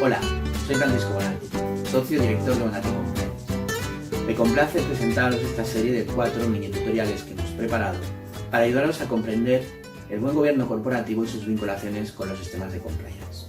Hola, soy Francisco Bonatti, socio director de Bonatti Compliance. Me complace presentaros esta serie de 4 mini tutoriales que hemos preparado para ayudaros a comprender el buen gobierno corporativo y sus vinculaciones con los sistemas de compliance.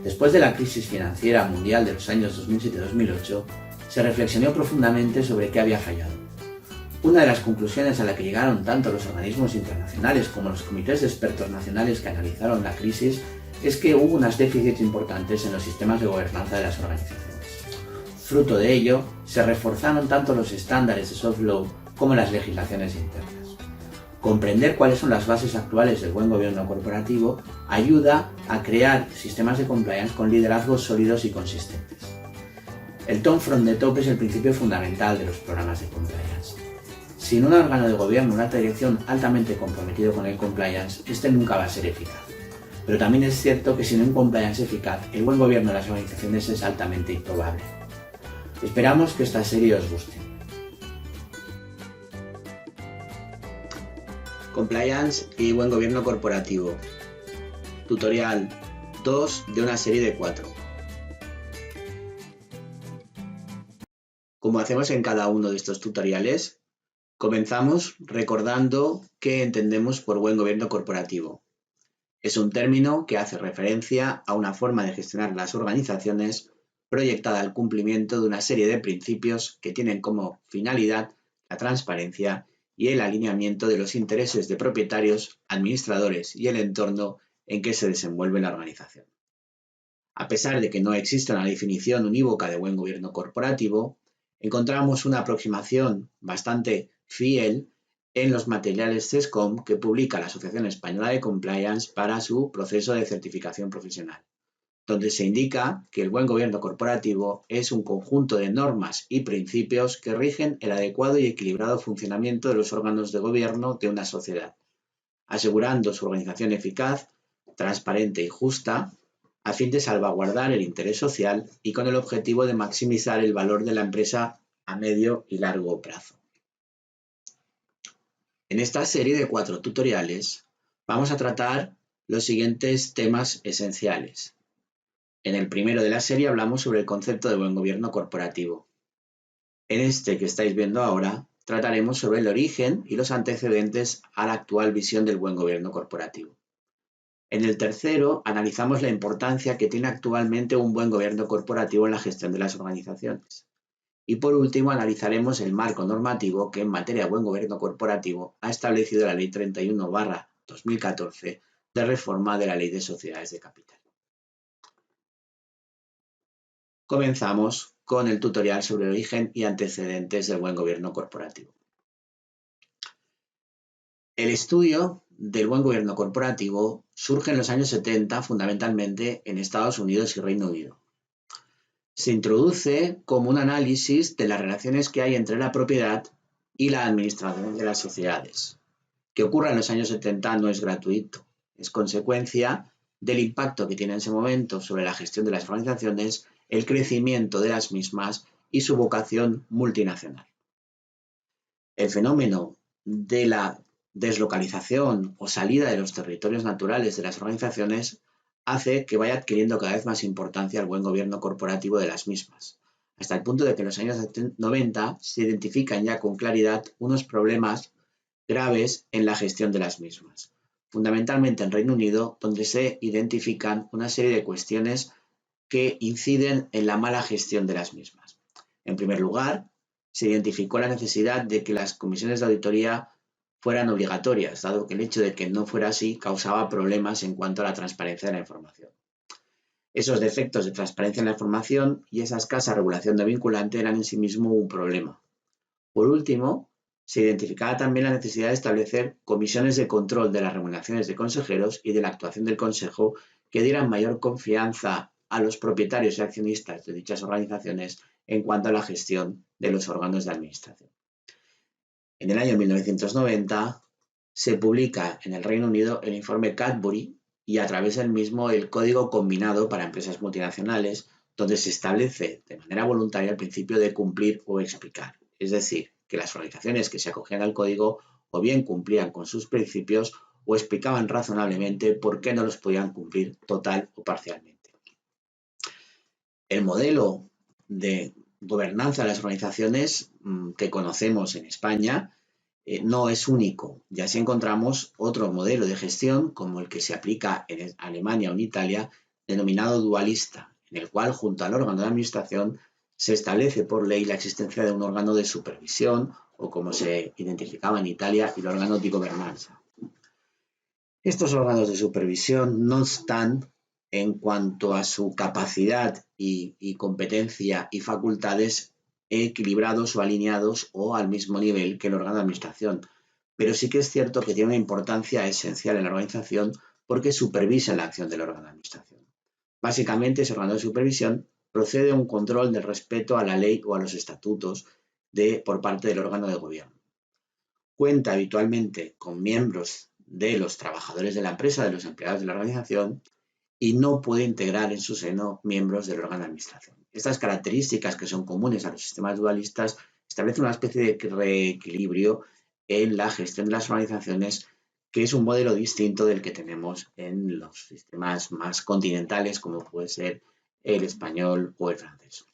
Después de la crisis financiera mundial de los años 2007-2008, se reflexionó profundamente sobre qué había fallado. Una de las conclusiones a la que llegaron tanto los organismos internacionales como los comités de expertos nacionales que analizaron la crisis es que hubo unos déficits importantes en los sistemas de gobernanza de las organizaciones. Fruto de ello, se reforzaron tanto los estándares de soft law como las legislaciones internas. Comprender cuáles son las bases actuales del buen gobierno corporativo ayuda a crear sistemas de compliance con liderazgos sólidos y consistentes. El top from the top es el principio fundamental de los programas de compliance. Sin un órgano de gobierno, una dirección altamente comprometido con el compliance, este nunca va a ser eficaz. Pero también es cierto que sin un compliance eficaz, el buen gobierno de las organizaciones es altamente improbable. Esperamos que esta serie os guste. Compliance y buen gobierno corporativo. Tutorial 2 de una serie de 4. Como hacemos en cada uno de estos tutoriales, comenzamos recordando qué entendemos por buen gobierno corporativo. Es un término que hace referencia a una forma de gestionar las organizaciones proyectada al cumplimiento de una serie de principios que tienen como finalidad la transparencia y el alineamiento de los intereses de propietarios, administradores y el entorno en que se desenvuelve la organización. A pesar de que no existe una definición unívoca de buen gobierno corporativo, encontramos una aproximación bastante fiel en los materiales CESCOM que publica la Asociación Española de Compliance para su proceso de certificación profesional, donde se indica que el buen gobierno corporativo es un conjunto de normas y principios que rigen el adecuado y equilibrado funcionamiento de los órganos de gobierno de una sociedad, asegurando su organización eficaz, transparente y justa, a fin de salvaguardar el interés social y con el objetivo de maximizar el valor de la empresa a medio y largo plazo. En esta serie de 4 tutoriales vamos a tratar los siguientes temas esenciales. En el primero de la serie hablamos sobre el concepto de buen gobierno corporativo. En este que estáis viendo ahora, trataremos sobre el origen y los antecedentes a la actual visión del buen gobierno corporativo. En el tercero, analizamos la importancia que tiene actualmente un buen gobierno corporativo en la gestión de las organizaciones. Y por último, analizaremos el marco normativo que en materia de buen gobierno corporativo ha establecido la Ley 31/2014 de reforma de la Ley de Sociedades de Capital. Comenzamos con el tutorial sobre el origen y antecedentes del buen gobierno corporativo. El estudio del buen gobierno corporativo surge en los años 70 fundamentalmente en Estados Unidos y Reino Unido. Se introduce como un análisis de las relaciones que hay entre la propiedad y la administración de las sociedades. Que ocurra en los años 70 no es gratuito, es consecuencia del impacto que tiene en ese momento sobre la gestión de las organizaciones, el crecimiento de las mismas y su vocación multinacional. El fenómeno de la deslocalización o salida de los territorios naturales de las organizaciones hace que vaya adquiriendo cada vez más importancia el buen gobierno corporativo de las mismas, hasta el punto de que en los años 90 se identifican ya con claridad unos problemas graves en la gestión de las mismas, fundamentalmente en Reino Unido, donde se identifican una serie de cuestiones que inciden en la mala gestión de las mismas. En primer lugar, se identificó la necesidad de que las comisiones de auditoría fueran obligatorias, dado que el hecho de que no fuera así causaba problemas en cuanto a la transparencia de la información. Esos defectos de transparencia en la información y esa escasa regulación de vinculante eran en sí mismo un problema. Por último, se identificaba también la necesidad de establecer comisiones de control de las remuneraciones de consejeros y de la actuación del Consejo que dieran mayor confianza a los propietarios y accionistas de dichas organizaciones en cuanto a la gestión de los órganos de administración. En el año 1990 se publica en el Reino Unido el informe Cadbury y a través del mismo el Código Combinado para Empresas Multinacionales, donde se establece de manera voluntaria el principio de cumplir o explicar, es decir, que las organizaciones que se acogían al código o bien cumplían con sus principios o explicaban razonablemente por qué no los podían cumplir total o parcialmente. El modelo de gobernanza de las organizaciones que conocemos en España no es único. Ya si encontramos otro modelo de gestión como el que se aplica en Alemania o en Italia, denominado dualista, en el cual junto al órgano de administración se establece por ley la existencia de un órgano de supervisión o como se identificaba en Italia, el órgano de gobernanza. Estos órganos de supervisión no están en cuanto a su capacidad y competencia y facultades equilibrados o alineados o al mismo nivel que el órgano de administración, pero sí que es cierto que tiene una importancia esencial en la organización porque supervisa la acción del órgano de administración. Básicamente, ese órgano de supervisión procede a un control del respeto a la ley o a los estatutos por parte del órgano de gobierno. Cuenta habitualmente con miembros de los trabajadores de la empresa, de los empleados de la organización, y no puede integrar en su seno miembros del órgano de administración. Estas características que son comunes a los sistemas dualistas establecen una especie de reequilibrio en la gestión de las organizaciones, que es un modelo distinto del que tenemos en los sistemas más continentales, como puede ser el español o el francés.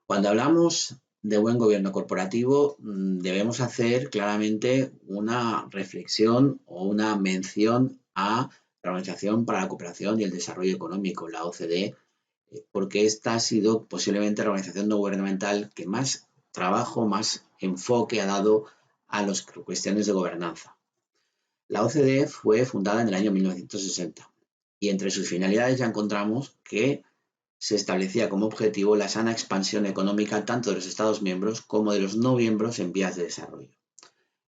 Cuando hablamos de buen gobierno corporativo, debemos hacer claramente una reflexión o una mención a la Organización para la Cooperación y el Desarrollo Económico, la OCDE, porque esta ha sido posiblemente la organización no gubernamental que más trabajo, más enfoque ha dado a las cuestiones de gobernanza. La OCDE fue fundada en el año 1960 y entre sus finalidades ya encontramos que se establecía como objetivo la sana expansión económica tanto de los Estados miembros como de los no miembros en vías de desarrollo.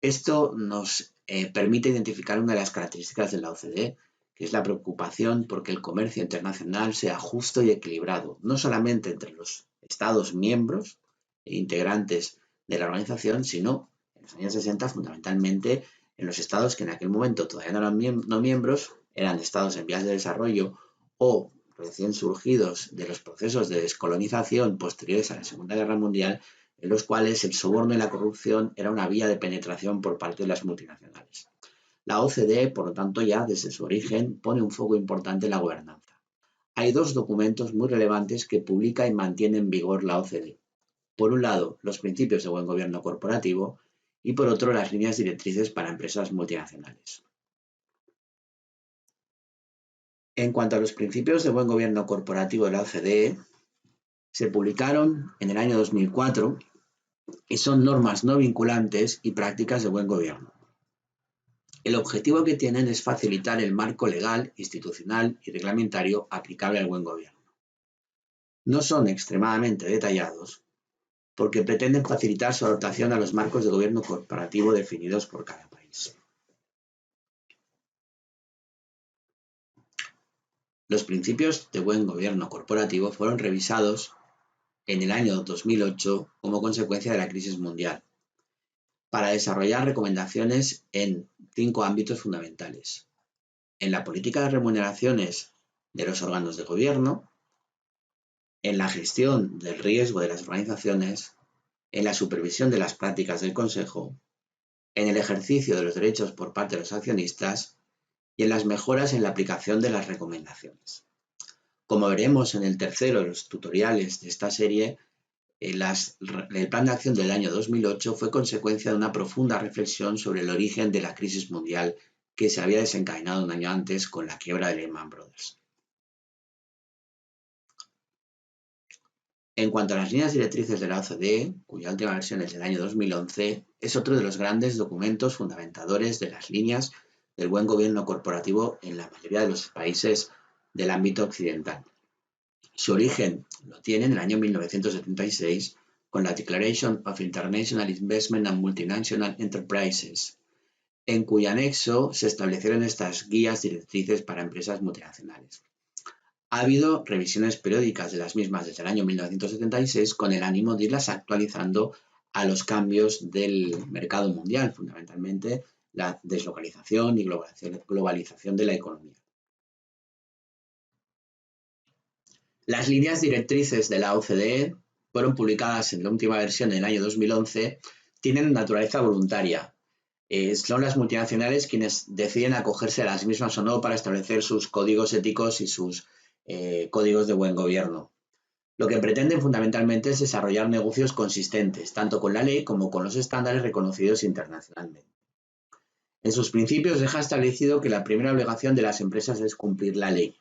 Esto nos permite identificar una de las características de la OCDE, que es la preocupación por que el comercio internacional sea justo y equilibrado, no solamente entre los Estados miembros e integrantes de la organización, sino en los años 60 fundamentalmente en los estados que en aquel momento todavía no eran no miembros, eran estados en vías de desarrollo o recién surgidos de los procesos de descolonización posteriores a la Segunda Guerra Mundial, en los cuales el soborno y la corrupción era una vía de penetración por parte de las multinacionales. La OCDE, por lo tanto, ya desde su origen pone un foco importante en la gobernanza. Hay dos documentos muy relevantes que publica y mantiene en vigor la OCDE. Por un lado, los principios de buen gobierno corporativo y por otro, las líneas directrices para empresas multinacionales. En cuanto a los principios de buen gobierno corporativo de la OCDE, se publicaron en el año 2004 y son normas no vinculantes y prácticas de buen gobierno. El objetivo que tienen es facilitar el marco legal, institucional y reglamentario aplicable al buen gobierno. No son extremadamente detallados porque pretenden facilitar su adaptación a los marcos de gobierno corporativo definidos por cada país. Los principios de buen gobierno corporativo fueron revisados en el año 2008 como consecuencia de la crisis mundial, para desarrollar recomendaciones en 5 ámbitos fundamentales: en la política de remuneraciones de los órganos de gobierno, en la gestión del riesgo de las organizaciones, en la supervisión de las prácticas del Consejo, en el ejercicio de los derechos por parte de los accionistas y en las mejoras en la aplicación de las recomendaciones. Como veremos en el tercero de los tutoriales de esta serie, el plan de acción del año 2008 fue consecuencia de una profunda reflexión sobre el origen de la crisis mundial que se había desencadenado un año antes con la quiebra de Lehman Brothers. En cuanto a las líneas directrices de la OCDE, cuya última versión es del año 2011, es otro de los grandes documentos fundamentadores de las líneas del buen gobierno corporativo en la mayoría de los países del ámbito occidental. Su origen lo tiene en el año 1976 con la Declaration of International Investment and Multinational Enterprises, en cuyo anexo se establecieron estas guías directrices para empresas multinacionales. Ha habido revisiones periódicas de las mismas desde el año 1976 con el ánimo de irlas actualizando a los cambios del mercado mundial, fundamentalmente la deslocalización y globalización de la economía. Las líneas directrices de la OCDE fueron publicadas en la última versión en el año 2011, tienen naturaleza voluntaria. Son las multinacionales quienes deciden acogerse a las mismas o no para establecer sus códigos éticos y sus códigos de buen gobierno. Lo que pretenden fundamentalmente es desarrollar negocios consistentes, tanto con la ley como con los estándares reconocidos internacionalmente. En sus principios deja establecido que la primera obligación de las empresas es cumplir la ley,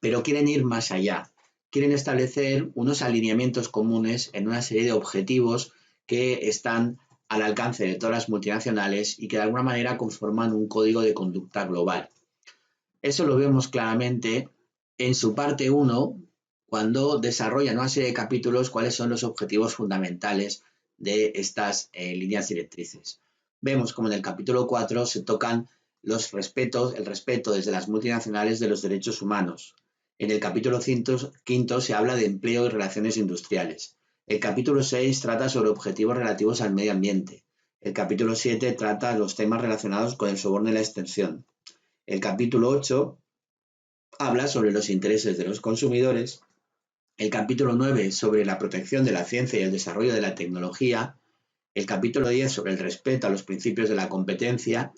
pero quieren ir más allá. Quieren establecer unos alineamientos comunes en una serie de objetivos que están al alcance de todas las multinacionales y que de alguna manera conforman un código de conducta global. Eso lo vemos claramente en su parte 1, cuando desarrollan una serie de capítulos cuáles son los objetivos fundamentales de estas líneas directrices. Vemos como en el capítulo 4 se tocan el respeto desde las multinacionales de los derechos humanos. En el capítulo 5 se habla de empleo y relaciones industriales. El capítulo 6 trata sobre objetivos relativos al medio ambiente. El capítulo 7 trata los temas relacionados con el soborno y la extensión. El capítulo 8 habla sobre los intereses de los consumidores. El capítulo 9 sobre la protección de la ciencia y el desarrollo de la tecnología. El capítulo 10 sobre el respeto a los principios de la competencia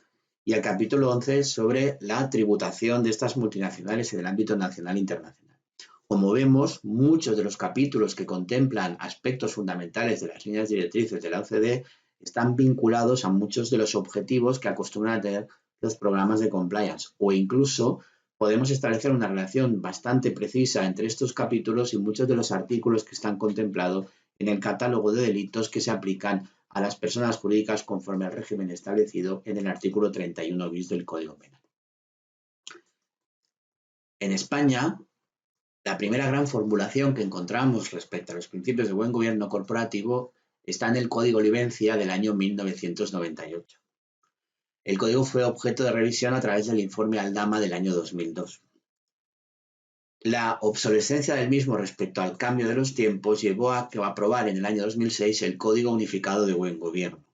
y el capítulo 11 sobre la tributación de estas multinacionales en el ámbito nacional e internacional. Como vemos, muchos de los capítulos que contemplan aspectos fundamentales de las líneas directrices de la OCDE están vinculados a muchos de los objetivos que acostumbran a tener los programas de compliance, o incluso podemos establecer una relación bastante precisa entre estos capítulos y muchos de los artículos que están contemplados en el catálogo de delitos que se aplican a las personas jurídicas conforme al régimen establecido en el artículo 31 bis del Código Penal. En España, la primera gran formulación que encontramos respecto a los principios de buen gobierno corporativo está en el Código Livencia del año 1998. El código fue objeto de revisión a través del informe Aldama del año 2002. La obsolescencia del mismo respecto al cambio de los tiempos llevó a aprobar en el año 2006 el Código Unificado de Buen Gobierno,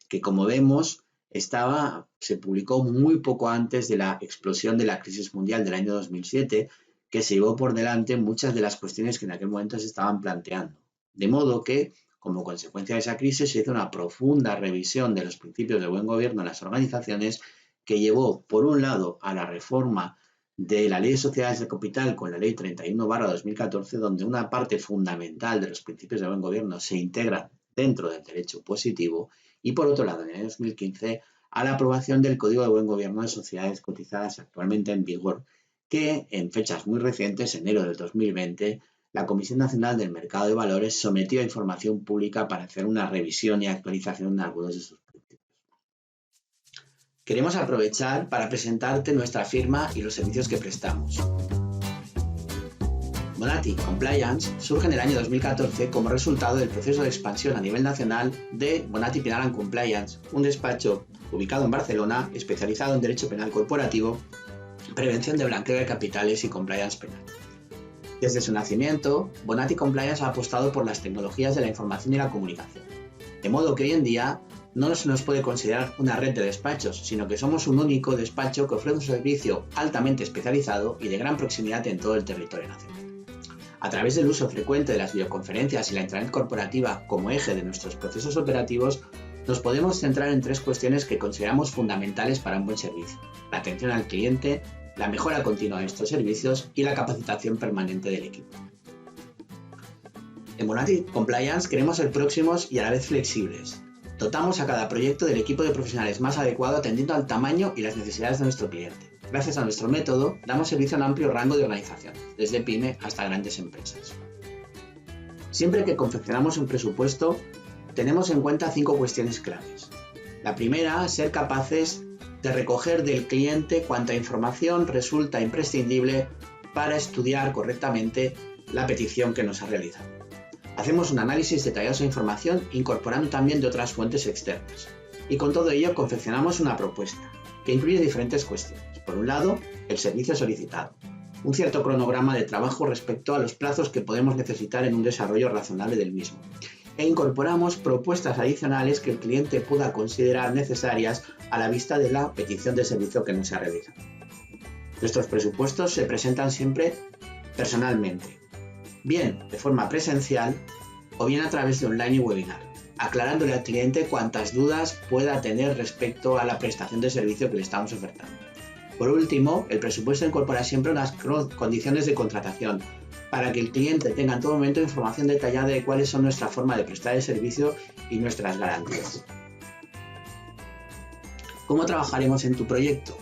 que como vemos se publicó muy poco antes de la explosión de la crisis mundial del año 2007, que se llevó por delante muchas de las cuestiones que en aquel momento se estaban planteando. De modo que, como consecuencia de esa crisis, se hizo una profunda revisión de los principios de buen gobierno en las organizaciones que llevó, por un lado, a la reforma de la Ley de Sociedades de Capital con la Ley 31/2014, donde una parte fundamental de los principios de buen gobierno se integra dentro del derecho positivo, y por otro lado, en el año 2015, a la aprobación del Código de Buen Gobierno de Sociedades Cotizadas actualmente en vigor, que en fechas muy recientes, enero del 2020, la Comisión Nacional del Mercado de Valores sometió a información pública para hacer una revisión y actualización de algunos de sus principios. Queremos aprovechar para presentarte nuestra firma y los servicios que prestamos. Bonatti Compliance surge en el año 2014 como resultado del proceso de expansión a nivel nacional de Bonatti Penal & Compliance, un despacho ubicado en Barcelona especializado en Derecho Penal Corporativo, prevención de blanqueo de capitales y compliance penal. Desde su nacimiento, Bonatti Compliance ha apostado por las tecnologías de la información y la comunicación, de modo que hoy en día no se nos puede considerar una red de despachos, sino que somos un único despacho que ofrece un servicio altamente especializado y de gran proximidad en todo el territorio nacional. A través del uso frecuente de las videoconferencias y la intranet corporativa como eje de nuestros procesos operativos, nos podemos centrar en 3 cuestiones que consideramos fundamentales para un buen servicio: la atención al cliente, la mejora continua de estos servicios y la capacitación permanente del equipo. En Bonatti Compliance queremos ser próximos y a la vez flexibles. Dotamos a cada proyecto del equipo de profesionales más adecuado atendiendo al tamaño y las necesidades de nuestro cliente. Gracias a nuestro método, damos servicio a un amplio rango de organizaciones, desde pyme hasta grandes empresas. Siempre que confeccionamos un presupuesto, tenemos en cuenta 5 cuestiones claves. La primera, ser capaces de recoger del cliente cuanta información resulta imprescindible para estudiar correctamente la petición que nos ha realizado. Hacemos un análisis detallado de esa información, incorporando también de otras fuentes externas. Y con todo ello confeccionamos una propuesta, que incluye diferentes cuestiones. Por un lado, el servicio solicitado, un cierto cronograma de trabajo respecto a los plazos que podemos necesitar en un desarrollo razonable del mismo. E incorporamos propuestas adicionales que el cliente pueda considerar necesarias a la vista de la petición de servicio que nos se ha realizado. Nuestros presupuestos se presentan siempre personalmente, bien de forma presencial o bien a través de online y webinar, aclarándole al cliente cuantas dudas pueda tener respecto a la prestación de servicio que le estamos ofertando. Por último, el presupuesto incorpora siempre unas condiciones de contratación para que el cliente tenga en todo momento información detallada de cuáles son nuestra forma de prestar el servicio y nuestras garantías. ¿Cómo trabajaremos en tu proyecto?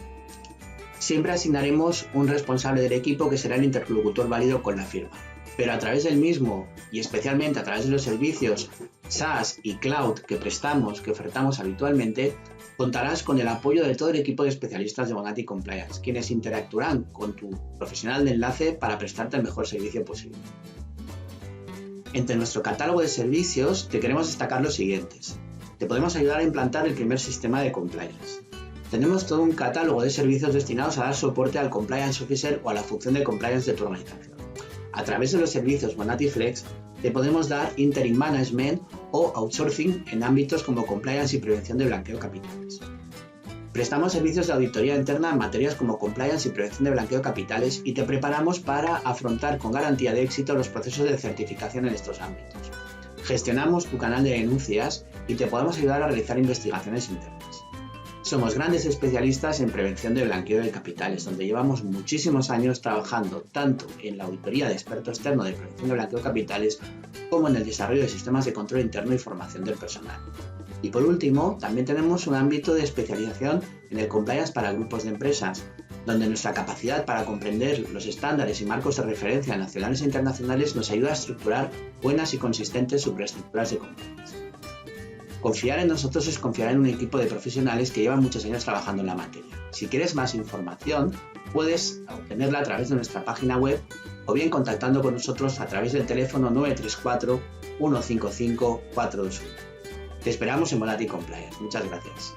Siempre asignaremos un responsable del equipo que será el interlocutor válido con la firma, pero a través del mismo y especialmente a través de los servicios SaaS y Cloud que ofertamos habitualmente, contarás con el apoyo de todo el equipo de especialistas de Bonatti Compliance, quienes interactuarán con tu profesional de enlace para prestarte el mejor servicio posible. Entre nuestro catálogo de servicios te queremos destacar los siguientes. Te podemos ayudar a implantar el primer sistema de compliance. Tenemos todo un catálogo de servicios destinados a dar soporte al Compliance Officer o a la función de compliance de tu organización. A través de los servicios Bonatti Flex te podemos dar interim management o outsourcing en ámbitos como compliance y prevención de blanqueo de capitales. Prestamos servicios de auditoría interna en materias como compliance y prevención de blanqueo de capitales y te preparamos para afrontar con garantía de éxito los procesos de certificación en estos ámbitos. Gestionamos tu canal de denuncias y te podemos ayudar a realizar investigaciones internas. Somos grandes especialistas en prevención de blanqueo de capitales, donde llevamos muchísimos años trabajando tanto en la auditoría de experto externo de prevención de blanqueo de capitales como en el desarrollo de sistemas de control interno y formación del personal. Y por último, también tenemos un ámbito de especialización en el compliance para grupos de empresas, donde nuestra capacidad para comprender los estándares y marcos de referencia nacionales e internacionales nos ayuda a estructurar buenas y consistentes superestructuras de compliance. Confiar en nosotros es confiar en un equipo de profesionales que llevan muchos años trabajando en la materia. Si quieres más información, puedes obtenerla a través de nuestra página web o bien contactando con nosotros a través del teléfono 934 155 421. Te esperamos en Bonatti Compliance. Muchas gracias.